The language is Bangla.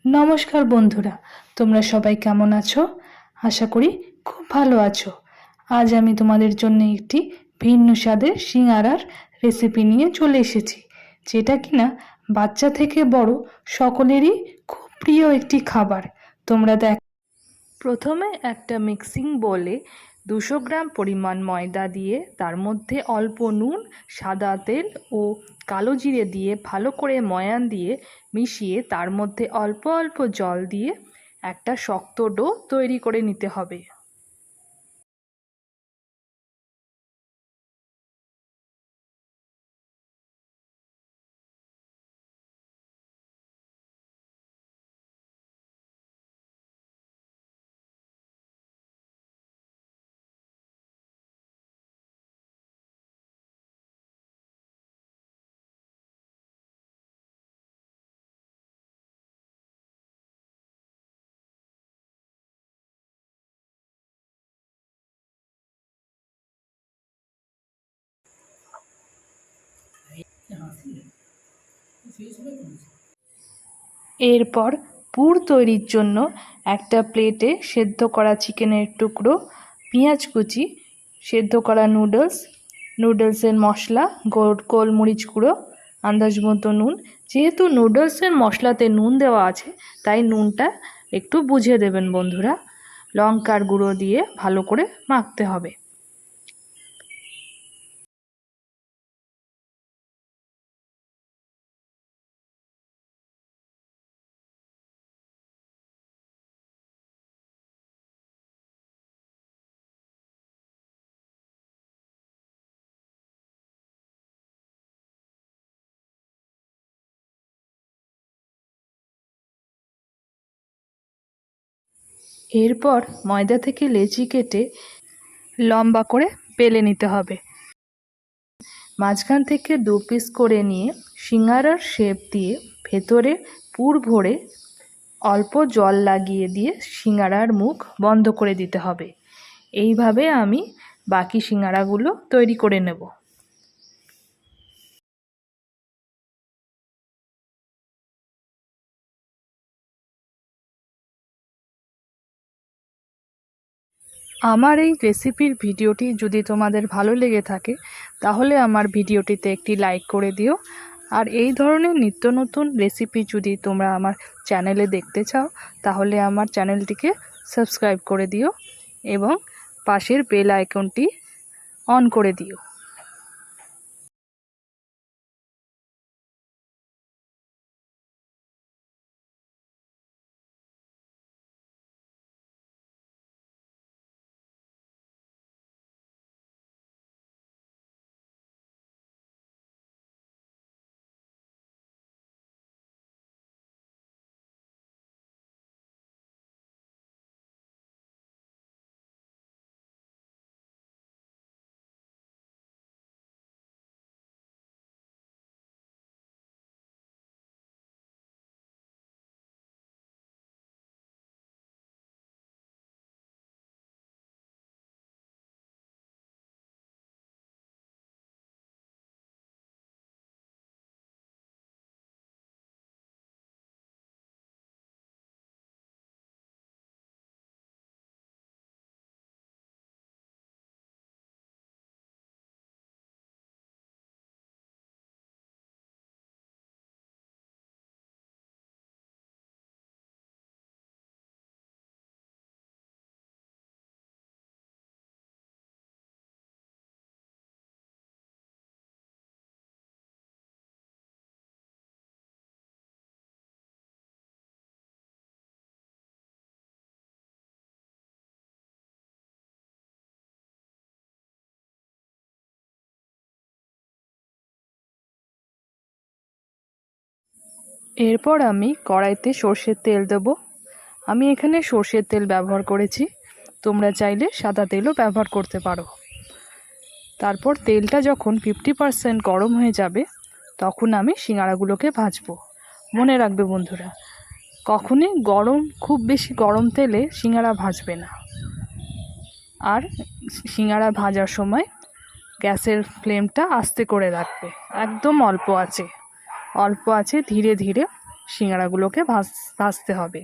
নমস্কার বন্ধুরা, তোমরা সবাই কেমন আছো? আশা করি খুব ভালো আছো। আজ আমি তোমাদের জন্য একটি ভিন্ন স্বাদের সিঙ্গারার রেসিপি নিয়ে চলে এসেছি, যেটা কিনা বাচ্চা থেকে বড় সকলেরই খুব প্রিয় একটি খাবার। তোমরা দেখ, প্রথমে একটা মিক্সিং বোলে 200 গ্রাম পরিমাণ ময়দা দিয়ে তার মধ্যে অল্প নুন, সাদা তেল ও কালো জিরে দিয়ে ভালো করে ময়ান দিয়ে মিশিয়ে তার মধ্যে অল্প অল্প জল দিয়ে একটা শক্ত ডো তৈরি করে নিতে হবে। এরপর পুর তৈরির জন্য একটা প্লেটে সেদ্ধ করা চিকেনের টুকরো, পেঁয়াজ কুচি, সেদ্ধ করা নুডলসের মশলা, গোলমরিচ গুঁড়ো, আন্দাজ মতো নুন। যেহেতু নুডলসের মশলাতে নুন দেওয়া আছে তাই নুনটা একটু বুঝে দেবেন বন্ধুরা। লঙ্কার গুঁড়ো দিয়ে ভালো করে মাখতে হবে। এরপর ময়দা থেকে লেচি কেটে লম্বা করে বেলে নিতে হবে। মাঝখান থেকে 2 পিস করে নিয়ে সিঙ্গারার শেপ দিয়ে ভেতরে পুর ভরে অল্প জল লাগিয়ে দিয়ে সিঙ্গারার মুখ বন্ধ করে দিতে হবে। এইভাবে আমি বাকি সিঙ্গারাগুলো তৈরি করে নেব। আমার এই রেসিপির ভিডিওটি যদি তোমাদের ভালো লেগে থাকে তাহলে আমার ভিডিওটিতে একটি লাইক করে দিও। আর এই ধরনের নিত্য নতুন রেসিপি যদি তোমরা আমার চ্যানেলে দেখতে চাও তাহলে আমার চ্যানেলটিকে সাবস্ক্রাইব করে দিও এবং পাশের বেল আইকনটি অন করে দিও। এরপর আমি কড়াইতে সর্ষের তেল দেব। আমি এখানে সর্ষের তেল ব্যবহার করেছি, তোমরা চাইলে সাদা তেলও ব্যবহার করতে পারো। তারপর তেলটা যখন 50% গরম হয়ে যাবে তখন আমি সিঙ্গারাগুলোকে ভাজবো। মনে রাখবে বন্ধুরা, কখনই খুব বেশি গরম তেলে সিঙ্গারা ভাজবে না। আর সিঙ্গারা ভাজার সময় গ্যাসের ফ্লেমটা আস্তে করে রাখবে, একদম অল্প আছে ধীরে ধীরে সিঙ্গারাগুলোকে ভাজতে হবে।